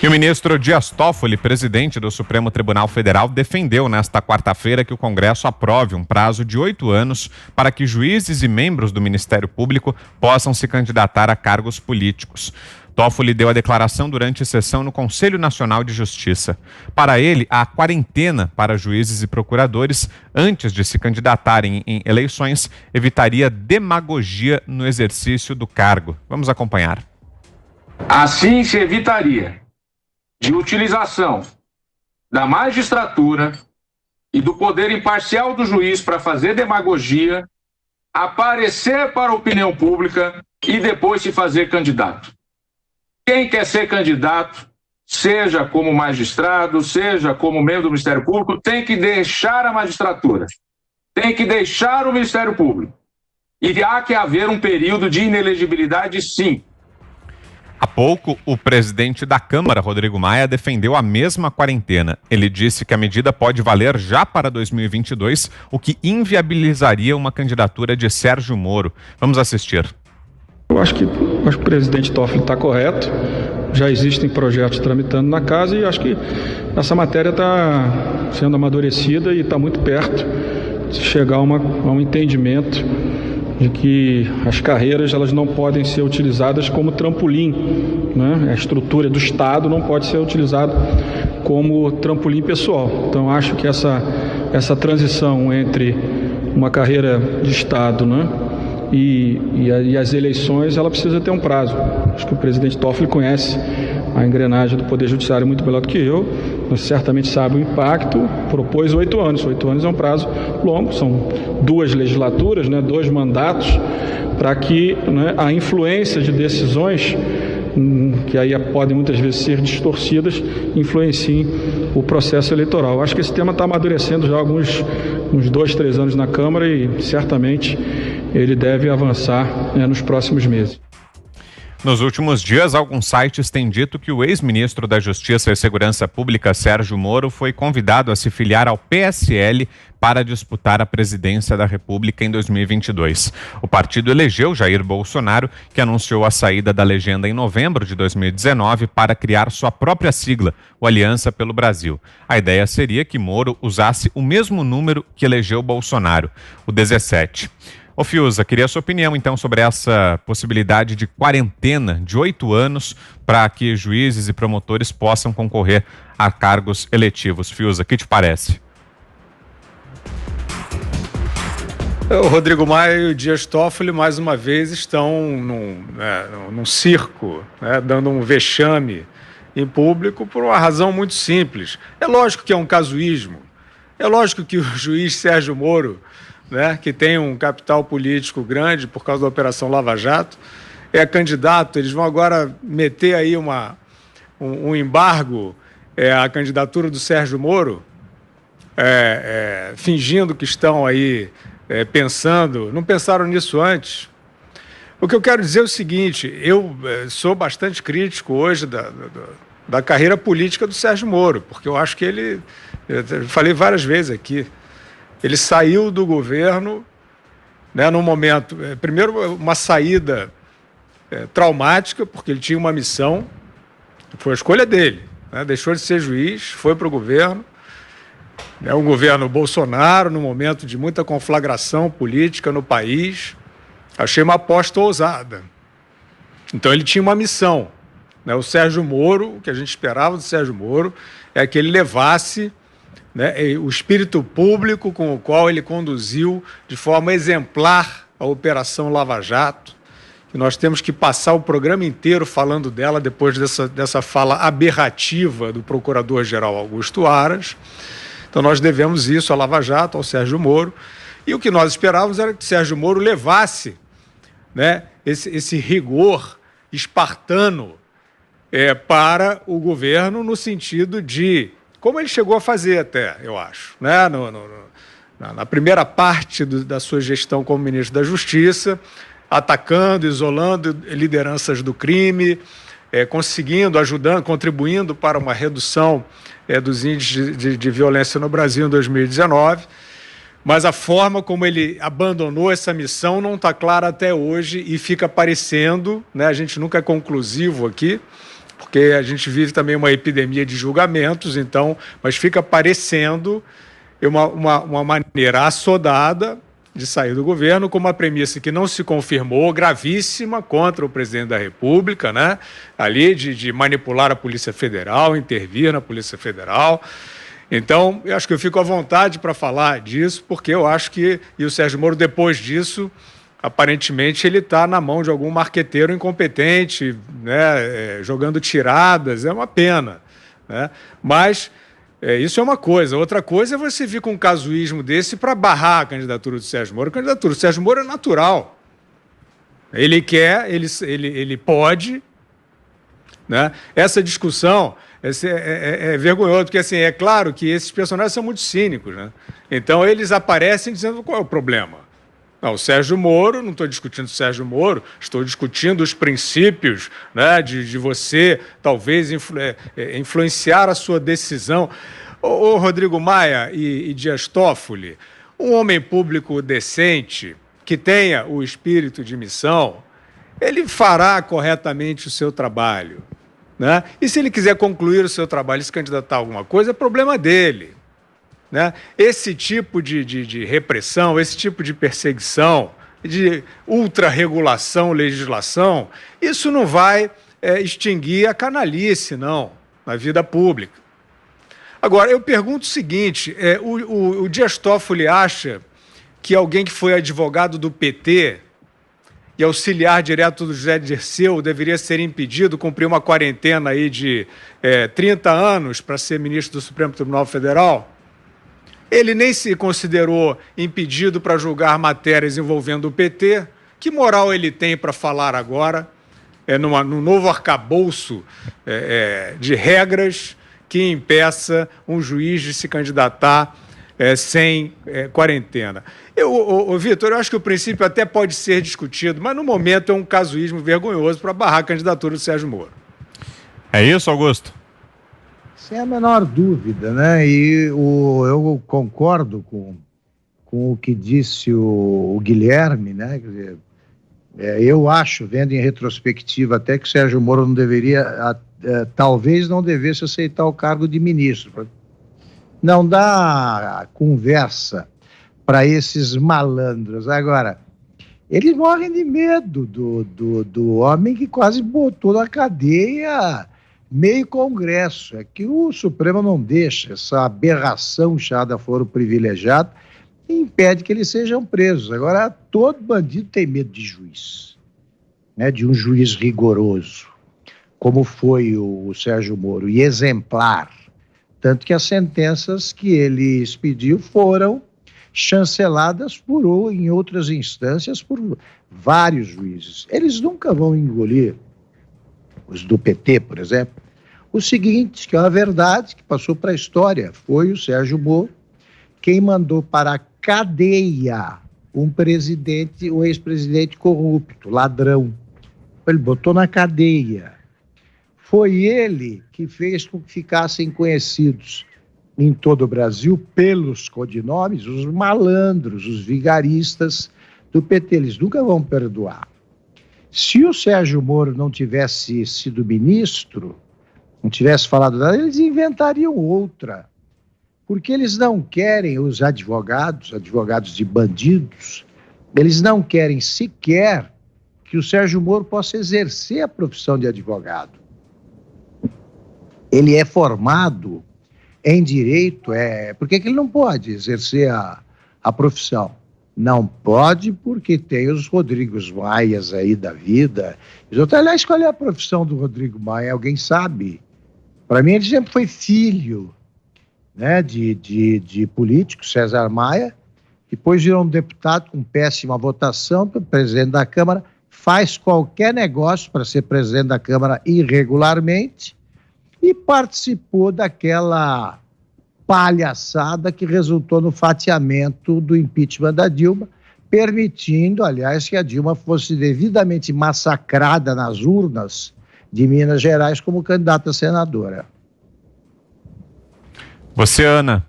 E o ministro Dias Toffoli, presidente do Supremo Tribunal Federal, defendeu nesta quarta-feira que o Congresso aprove um prazo de 8 anos para que juízes e membros do Ministério Público possam se candidatar a cargos políticos. Toffoli deu a declaração durante sessão no Conselho Nacional de Justiça. Para ele, a quarentena para juízes e procuradores antes de se candidatarem em eleições evitaria demagogia no exercício do cargo. Vamos acompanhar. Assim se evitaria de utilização da magistratura e do poder imparcial do juiz para fazer demagogia, aparecer para a opinião pública e depois se fazer candidato. Quem quer ser candidato, seja como magistrado, seja como membro do Ministério Público, tem que deixar a magistratura, tem que deixar o Ministério Público. E há que haver um período de inelegibilidade, sim. Há pouco, o presidente da Câmara, Rodrigo Maia, defendeu a mesma quarentena. Ele disse que a medida pode valer já para 2022, o que inviabilizaria uma candidatura de Sérgio Moro. Vamos assistir. Eu acho que o presidente Toffoli está correto. Já existem projetos tramitando na casa e acho que essa matéria está sendo amadurecida e está muito perto de chegar a um entendimento de que as carreiras elas não podem ser utilizadas como trampolim, né? A estrutura do Estado não pode ser utilizada como trampolim pessoal. Então acho que essa transição entre uma carreira de Estado, né, e as eleições, ela precisa ter um prazo. Acho que o presidente Toffoli conhece a engrenagem do Poder Judiciário muito melhor do que eu, mas certamente sabe o impacto. Propôs 8 anos. 8 anos é um prazo longo, são 2 legislaturas, né, 2 mandatos, para que, né, a influência de decisões, que aí podem muitas vezes ser distorcidas, influenciem o processo eleitoral. Acho que esse tema está amadurecendo já há uns 2, 3 anos na Câmara e certamente ele deve avançar, né, nos próximos meses. Nos últimos dias, alguns sites têm dito que o ex-ministro da Justiça e Segurança Pública, Sérgio Moro, foi convidado a se filiar ao PSL para disputar a presidência da República em 2022. O partido elegeu Jair Bolsonaro, que anunciou a saída da legenda em novembro de 2019 para criar sua própria sigla, o Aliança pelo Brasil. A ideia seria que Moro usasse o mesmo número que elegeu Bolsonaro, o 17. Ô Fiuza, queria a sua opinião então sobre essa possibilidade de quarentena de 8 anos para que juízes e promotores possam concorrer a cargos eletivos. Fiuza, o que te parece? O Rodrigo Maia e o Dias Toffoli, mais uma vez, estão num circo, né, dando um vexame em público por uma razão muito simples. É lógico que é um casuísmo. É lógico que o juiz Sérgio Moro, né, que tem um capital político grande por causa da Operação Lava Jato, é candidato. Eles vão agora meter aí um embargo à candidatura do Sérgio Moro, fingindo que estão aí pensando. Não pensaram nisso antes. O que eu quero dizer é o seguinte: eu sou bastante crítico hoje da carreira política do Sérgio Moro, porque eu acho que ele, eu falei várias vezes aqui, ele saiu do governo, né, num momento, primeiro, uma saída traumática, porque ele tinha uma missão, foi a escolha dele, né, deixou de ser juiz, foi para o governo, né, um governo Bolsonaro, num momento de muita conflagração política no país. Achei uma aposta ousada. Então ele tinha uma missão, né, o Sérgio Moro, o que a gente esperava do Sérgio Moro é que ele levasse, né, o espírito público com o qual ele conduziu de forma exemplar a Operação Lava Jato, que nós temos que passar o programa inteiro falando dela depois dessa fala aberrativa do procurador-geral Augusto Aras. Então nós devemos isso à Lava Jato, ao Sérgio Moro, e o que nós esperávamos era que o Sérgio Moro levasse, né, esse rigor espartano para o governo, no sentido de, como ele chegou a fazer até, eu acho, né? Na primeira parte da sua gestão como ministro da Justiça, atacando, isolando lideranças do crime, conseguindo, ajudando, contribuindo para uma redução dos índices de violência no Brasil em 2019, mas a forma como ele abandonou essa missão não está clara até hoje e fica parecendo, né, a gente nunca é conclusivo aqui, porque a gente vive também uma epidemia de julgamentos, então, mas fica parecendo uma maneira assodada de sair do governo, com uma premissa que não se confirmou, gravíssima, contra o presidente da República, né? Ali de manipular a Polícia Federal, intervir na Polícia Federal. Então, eu acho que eu fico à vontade para falar disso, porque eu acho que, e o Sérgio Moro, depois disso, aparentemente ele está na mão de algum marqueteiro incompetente, né? Jogando tiradas, é uma pena, né? Mas isso é uma coisa. Outra coisa é você vir com um casuísmo desse para barrar a candidatura do Sérgio Moro. A candidatura do Sérgio Moro é natural. Ele quer, ele pode, né? Essa discussão é vergonhoso, porque assim, é claro que esses personagens são muito cínicos, né? Então eles aparecem dizendo qual é o problema. Não, o Sérgio Moro, não estou discutindo o Sérgio Moro, estou discutindo os princípios, né, de você talvez influenciar a sua decisão. Ô Rodrigo Maia e Dias Toffoli, um homem público decente, que tenha o espírito de missão, ele fará corretamente o seu trabalho, né? E se ele quiser concluir o seu trabalho e se candidatar a alguma coisa, é problema dele. Né? Esse tipo de repressão, esse tipo de perseguição, de ultra-regulação, legislação, isso não vai extinguir a canalice, não, na vida pública. Agora, eu pergunto o seguinte, o Dias Toffoli acha que alguém que foi advogado do PT e auxiliar direto do José Dirceu deveria ser impedido, cumprir uma quarentena aí de 30 anos para ser ministro do Supremo Tribunal Federal? Ele nem se considerou impedido para julgar matérias envolvendo o PT. Que moral ele tem para falar agora, num novo arcabouço de regras que impeça um juiz de se candidatar sem quarentena? Vitor, eu acho que o princípio até pode ser discutido, mas no momento é um casuísmo vergonhoso para barrar a candidatura do Sérgio Moro. É isso, Augusto? Sem a menor dúvida, né? E eu concordo com o que disse o Guilherme, né? Quer dizer, eu acho, vendo em retrospectiva, até que o Sérgio Moro não deveria, talvez não devesse aceitar o cargo de ministro. Não dá conversa para esses malandros. Agora, eles morrem de medo do homem que quase botou na cadeia meio Congresso. É que o Supremo não deixa essa aberração chamada foro privilegiado e impede que eles sejam presos. Agora, todo bandido tem medo de juiz, né? De um juiz rigoroso, como foi o Sérgio Moro, e exemplar. Tanto que as sentenças que ele expediu foram chanceladas em outras instâncias por vários juízes. Eles nunca vão engolir, os do PT, por exemplo, o seguinte, que é uma verdade que passou para a história, foi o Sérgio Moro quem mandou para a cadeia um ex-presidente corrupto, ladrão. Ele botou na cadeia. Foi ele que fez com que ficassem conhecidos em todo o Brasil, pelos codinomes, os malandros, os vigaristas do PT. Eles nunca vão perdoar. Se o Sérgio Moro não tivesse sido ministro, não tivesse falado nada, eles inventariam outra. Porque eles não querem, os advogados de bandidos, eles não querem sequer que o Sérgio Moro possa exercer a profissão de advogado. Ele é formado em direito, por que ele não pode exercer a profissão? Não pode porque tem os Rodrigos Maias aí da vida. Aliás, qual é a profissão do Rodrigo Maia? Alguém sabe? Para mim, ele sempre foi filho, né, de político, César Maia. Depois virou um deputado com péssima votação para presidente da Câmara. Faz qualquer negócio para ser presidente da Câmara irregularmente e participou daquela palhaçada que resultou no fatiamento do impeachment da Dilma, permitindo, aliás, que a Dilma fosse devidamente massacrada nas urnas de Minas Gerais como candidata a senadora. Você, Ana?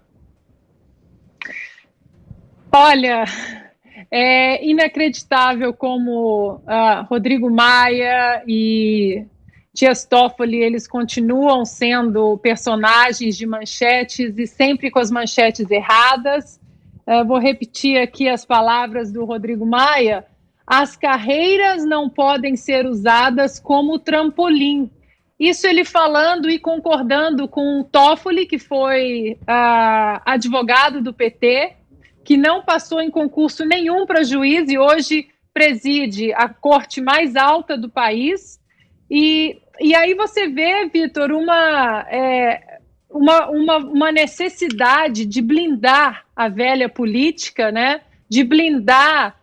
Olha, é inacreditável como Rodrigo Maia e Dias Toffoli, eles continuam sendo personagens de manchetes e sempre com as manchetes erradas. Vou repetir aqui as palavras do Rodrigo Maia: as carreiras não podem ser usadas como trampolim. Isso ele falando e concordando com o Toffoli, que foi advogado do PT, que não passou em concurso nenhum para juiz e hoje preside a corte mais alta do país. E aí você vê, Vitor, uma necessidade de blindar a velha política, né? De blindar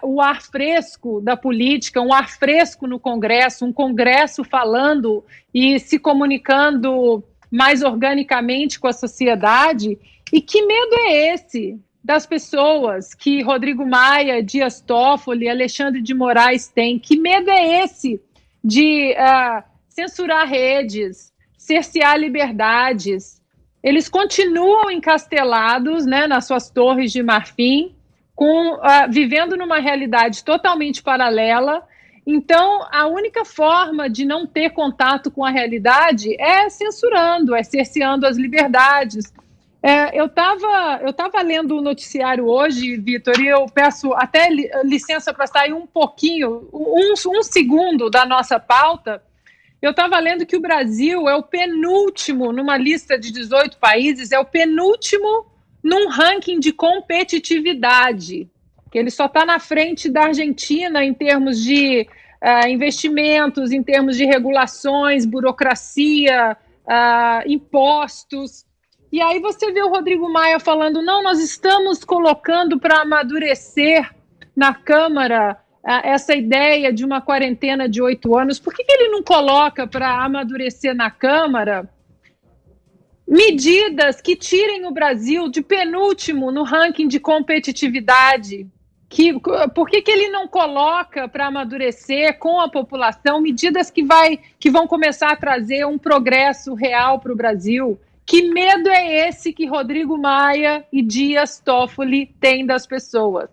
o ar fresco da política, um ar fresco no Congresso, um Congresso falando e se comunicando mais organicamente com a sociedade. E que medo é esse das pessoas que Rodrigo Maia, Dias Toffoli, Alexandre de Moraes têm? Que medo é esse de censurar redes, cercear liberdades? Eles continuam encastelados, né, nas suas torres de marfim, vivendo numa realidade totalmente paralela. Então, a única forma de não ter contato com a realidade é censurando, é cerceando as liberdades. Eu estava lendo o noticiário hoje, Vitor, e eu peço até licença para sair um pouquinho, um segundo da nossa pauta. Eu estava lendo que o Brasil é o penúltimo numa lista de 18 países, é o penúltimo num ranking de competitividade, que ele só está na frente da Argentina em termos de investimentos, em termos de regulações, burocracia, impostos. E aí você vê o Rodrigo Maia falando: não, nós estamos colocando para amadurecer na Câmara essa ideia de uma quarentena de 8 anos. Por que ele não coloca para amadurecer na Câmara medidas que tirem o Brasil de penúltimo no ranking de competitividade? Por que ele não coloca para amadurecer com a população medidas que vão começar a trazer um progresso real para o Brasil? Que medo é esse que Rodrigo Maia e Dias Toffoli têm das pessoas?